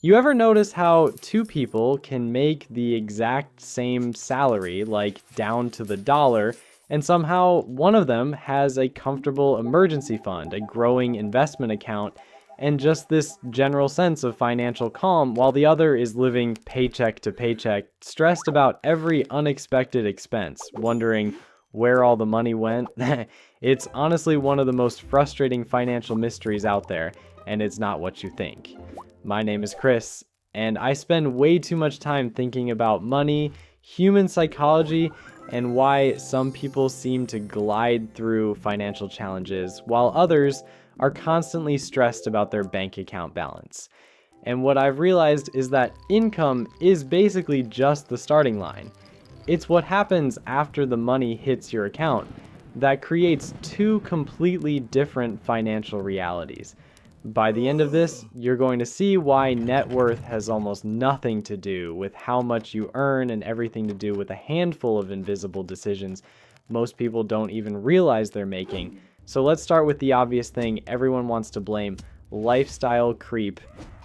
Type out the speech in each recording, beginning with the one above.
You ever notice how two people can make the exact same salary, like down to the dollar, and somehow one of them has a comfortable emergency fund, a growing investment account, and just this general sense of financial calm, while the other is living paycheck to paycheck, stressed about every unexpected expense, wondering where all the money went? It's honestly one of the most frustrating financial mysteries out there, and it's not what you think. My name is Chris, and I spend way too much time thinking about money, human psychology, and why some people seem to glide through financial challenges while others are constantly stressed about their bank account balance. And what I've realized is that income is basically just the starting line. It's what happens after the money hits your account that creates two completely different financial realities. By the end of this, you're going to see why net worth has almost nothing to do with how much you earn and everything to do with a handful of invisible decisions most people don't even realize they're making. So let's start with the obvious thing everyone wants to blame: lifestyle creep.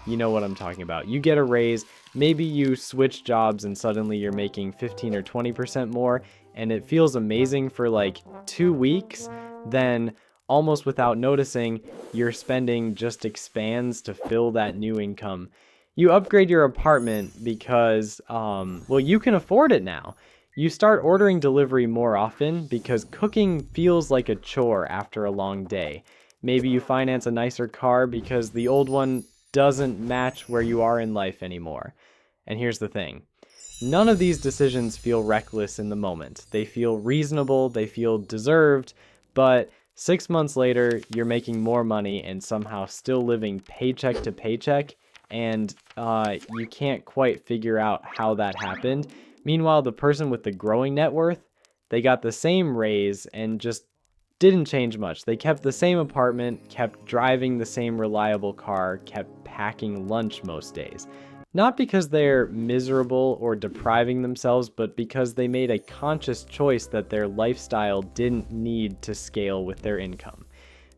You know what I'm talking about. You get a raise, maybe you switch jobs and suddenly you're making 15 or 20% more, and it feels amazing for like 2 weeks. Then almost without noticing, your spending just expands to fill that new income. You upgrade your apartment because, well, you can afford it now. You start ordering delivery more often because cooking feels like a chore after a long day. Maybe you finance a nicer car because the old one doesn't match where you are in life anymore. And here's the thing. None of these decisions feel reckless in the moment. They feel reasonable, they feel deserved, but 6 months later, you're making more money and somehow still living paycheck to paycheck, and you can't quite figure out how that happened. Meanwhile, the person with the growing net worth, they got the same raise and just didn't change much. They kept the same apartment, kept driving the same reliable car, kept packing lunch most days. Not because they're miserable or depriving themselves, but because they made a conscious choice that their lifestyle didn't need to scale with their income.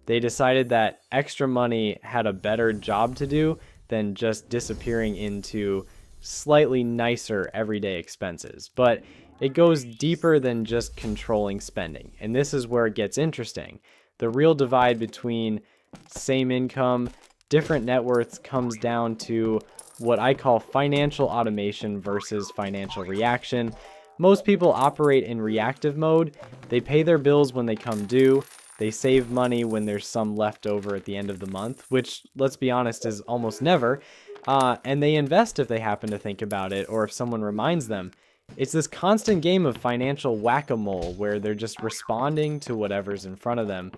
They decided that extra money had a better job to do than just disappearing into slightly nicer everyday expenses. But it goes deeper than just controlling spending. And this is where it gets interesting. The real divide between same income, different net worths comes down to what I call financial automation versus financial reaction. Most people operate in reactive mode. They pay their bills when they come due. They save money when there's some left over at the end of the month, which, let's be honest, is almost never. And they invest if they happen to think about it or if someone reminds them. It's this constant game of financial whack-a-mole where they're just responding to whatever's in front of them.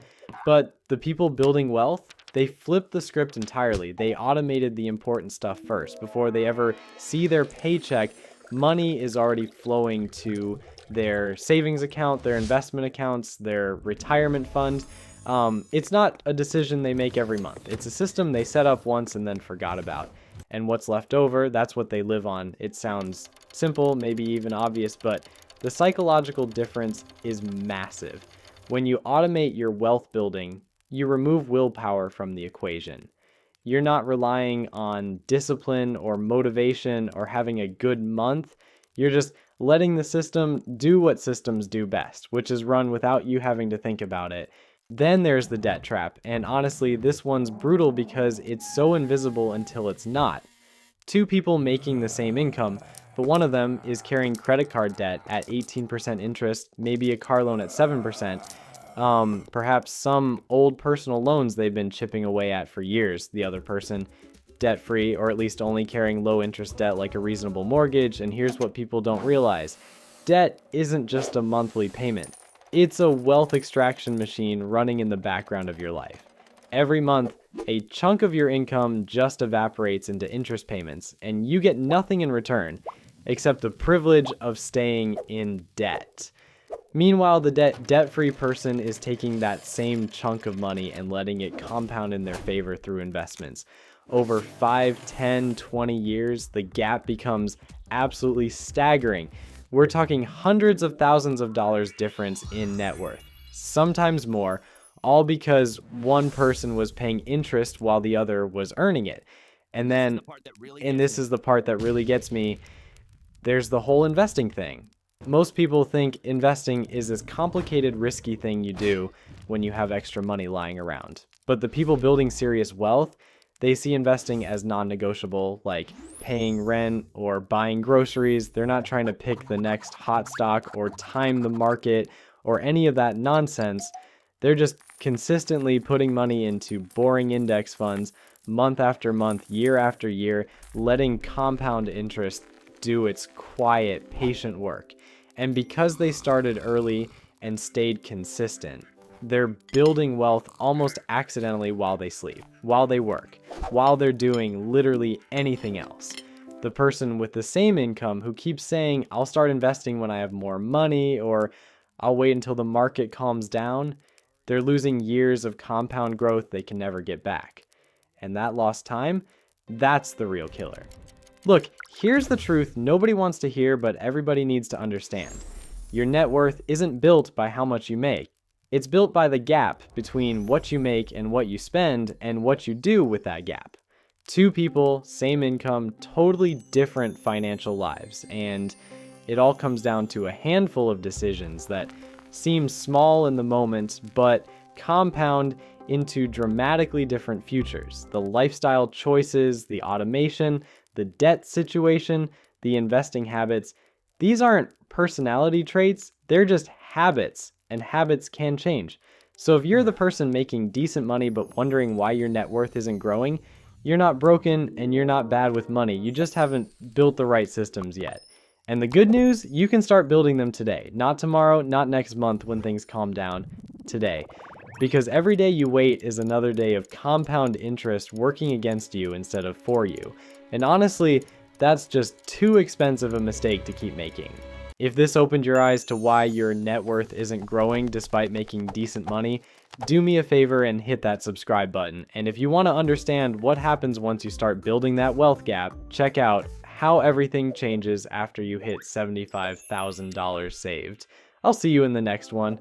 But the people building wealth, they flipped the script entirely. They automated the important stuff first. Before they ever see their paycheck, money is already flowing to their savings account, their investment accounts, their retirement fund. It's not a decision they make every month. It's a system they set up once and then forgot about. And what's left over, that's what they live on. It sounds simple, maybe even obvious, but the psychological difference is massive. When you automate your wealth building, you remove willpower from the equation. You're not relying on discipline or motivation or having a good month. You're just letting the system do what systems do best, which is run without you having to think about it. Then there's the debt trap, and honestly, this one's brutal because it's so invisible until it's not. Two people making the same income, but one of them is carrying credit card debt at 18% interest, maybe a car loan at 7%, perhaps some old personal loans they've been chipping away at for years. The other person, debt-free, or at least only carrying low-interest debt like a reasonable mortgage. And here's what people don't realize. Debt isn't just a monthly payment. It's a wealth extraction machine running in the background of your life. Every month, a chunk of your income just evaporates into interest payments, and you get nothing in return, except the privilege of staying in debt. Meanwhile, the debt-free person is taking that same chunk of money and letting it compound in their favor through investments. Over 5, 10, 20 years, the gap becomes absolutely staggering. We're talking hundreds of thousands of dollars difference in net worth, sometimes more, all because one person was paying interest while the other was earning it. And then, and this is the part that really gets me, there's the whole investing thing. Most people think investing is this complicated, risky thing you do when you have extra money lying around. But the people building serious wealth, they see investing as non-negotiable, like paying rent or buying groceries. They're not trying to pick the next hot stock or time the market or any of that nonsense. They're just consistently putting money into boring index funds month after month, year after year, letting compound interest do its quiet, patient work. And because they started early and stayed consistent, they're building wealth almost accidentally while they sleep, while they work, while they're doing literally anything else. The person with the same income who keeps saying, I'll start investing when I have more money, or I'll wait until the market calms down, they're losing years of compound growth they can never get back. And that lost time, that's the real killer. Look, here's the truth nobody wants to hear, but everybody needs to understand. Your net worth isn't built by how much you make. It's built by the gap between what you make and what you spend and what you do with that gap. Two people, same income, totally different financial lives. And it all comes down to a handful of decisions that seem small in the moment, but compound into dramatically different futures. The lifestyle choices, the automation, the debt situation, the investing habits, these aren't personality traits, they're just habits, and habits can change. So if you're the person making decent money but wondering why your net worth isn't growing, you're not broken and you're not bad with money, you just haven't built the right systems yet. And the good news, you can start building them today. Not tomorrow, not next month when things calm down, today. Because every day you wait is another day of compound interest working against you instead of for you. And honestly, that's just too expensive a mistake to keep making. If this opened your eyes to why your net worth isn't growing despite making decent money, do me a favor and hit that subscribe button. And if you want to understand what happens once you start building that wealth gap, check out How Everything Changes After You Hit $75,000 Saved. I'll see you in the next one.